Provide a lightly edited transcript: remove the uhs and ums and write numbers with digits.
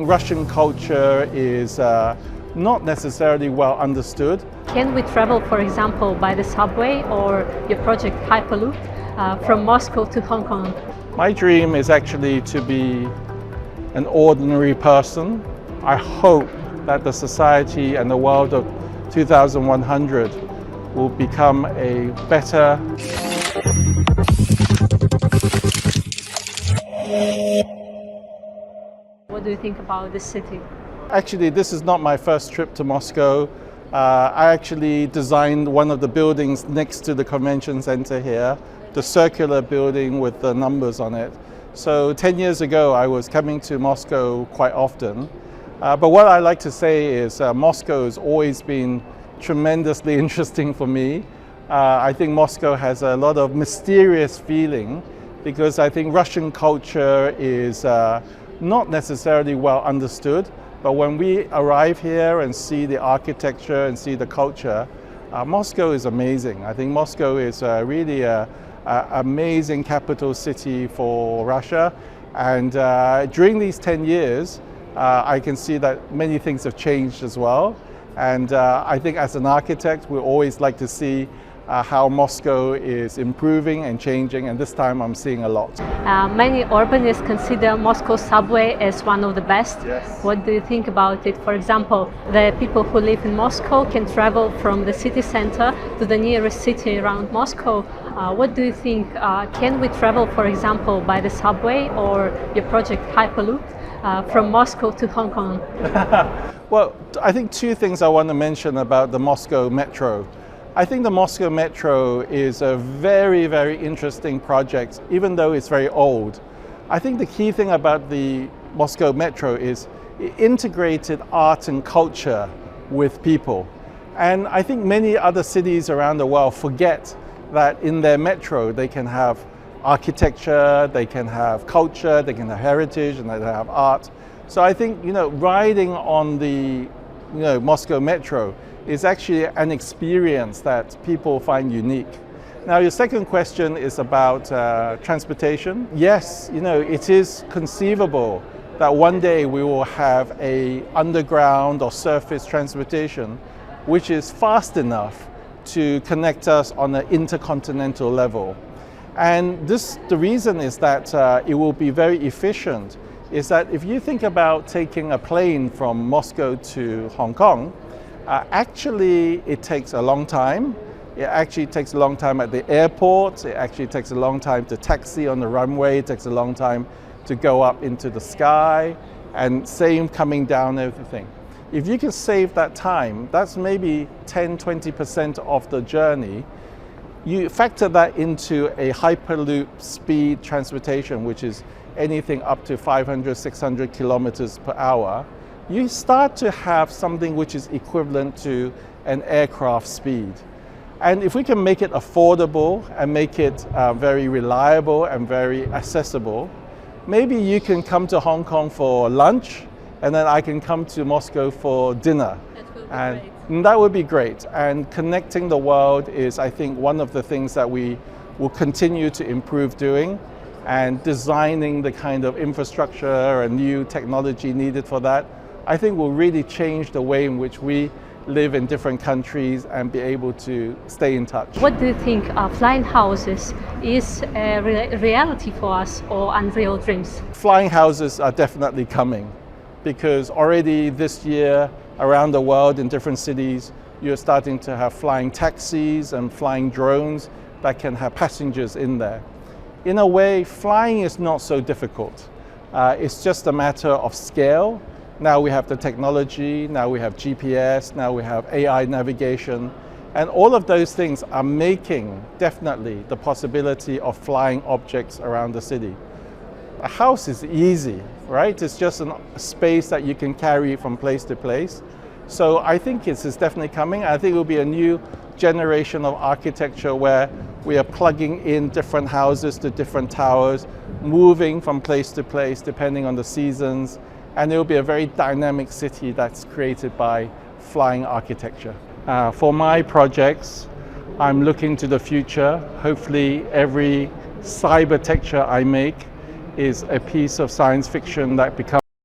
Russian culture is not necessarily well understood. Can we travel, for example, by the subway or your project Hyperloop from Moscow to Hong Kong? My dream is actually to be an ordinary person. I hope that the society and the world of 2100 will become a better What do you think about this city? Actually, this is not my first trip to Moscow. I actually designed one of the buildings next to the convention center here, the circular building with the numbers on it. So 10 years ago, I was coming to Moscow quite often. But what I like to say is Moscow has always been tremendously interesting for me. I think Moscow has a lot of mysterious feeling because I think Russian culture is not necessarily well understood, but when we arrive here and see the architecture and see the culture, Moscow is amazing. I think Moscow is really an amazing capital city for Russia, and during these 10 years, I can see that many things have changed as well, and I think as an architect, we always like to see how Moscow is improving and changing, and this time I'm seeing a lot. Many urbanists consider Moscow subway as one of the best. Yes. What do you think about it? For example, the people who live in Moscow can travel from the city center to the nearest city around Moscow. What do you think? Can we travel, for example, by the subway or your project Hyperloop from Moscow to Hong Kong? Well, I think two things I want to mention about the Moscow Metro. I think the Moscow Metro is a very, very interesting project, even though it's very old. I think the key thing about the Moscow Metro is it integrated art and culture with people. And I think many other cities around the world forget that in their metro they can have architecture, they can have culture, they can have heritage, and they can have art. So I think, riding on the Moscow Metro is actually an experience that people find unique. Now, your second question is about transportation. Yes, it is conceivable that one day we will have a underground or surface transportation which is fast enough to connect us on an intercontinental level. And the reason is that it will be very efficient, is that if you think about taking a plane from Moscow to Hong Kong, actually, it takes a long time. It actually takes a long time at the airport. It actually takes a long time to taxi on the runway. It takes a long time to go up into the sky, and same coming down, everything. If you can save that time, that's maybe 10-20% of the journey. You factor that into a Hyperloop speed transportation, which is anything up to 500-600 kilometers per hour. You start to have something which is equivalent to an aircraft speed. And if we can make it affordable and make it very reliable and very accessible, maybe you can come to Hong Kong for lunch, and then I can come to Moscow for dinner. And that would be great. And connecting the world is, I think, one of the things that we will continue to improve doing, and designing the kind of infrastructure and new technology needed for that, I think will really change the way in which we live in different countries and be able to stay in touch. What do you think flying houses is a reality for us or unreal dreams? Flying houses are definitely coming, because already this year around the world in different cities, you're starting to have flying taxis and flying drones that can have passengers in there. In a way, flying is not so difficult. It's just a matter of scale. Now we have the technology, now we have GPS, now we have AI navigation, and all of those things are making definitely the possibility of flying objects around the city. A house is easy, right? It's just a space that you can carry from place to place. So I think it's definitely coming. I think it will be a new generation of architecture where we are plugging in different houses to different towers, moving from place to place depending on the seasons. And it will be a very dynamic city that's created by flying architecture. For my projects, I'm looking to the future. Hopefully every Cybertecture I make is a piece of science fiction that becomes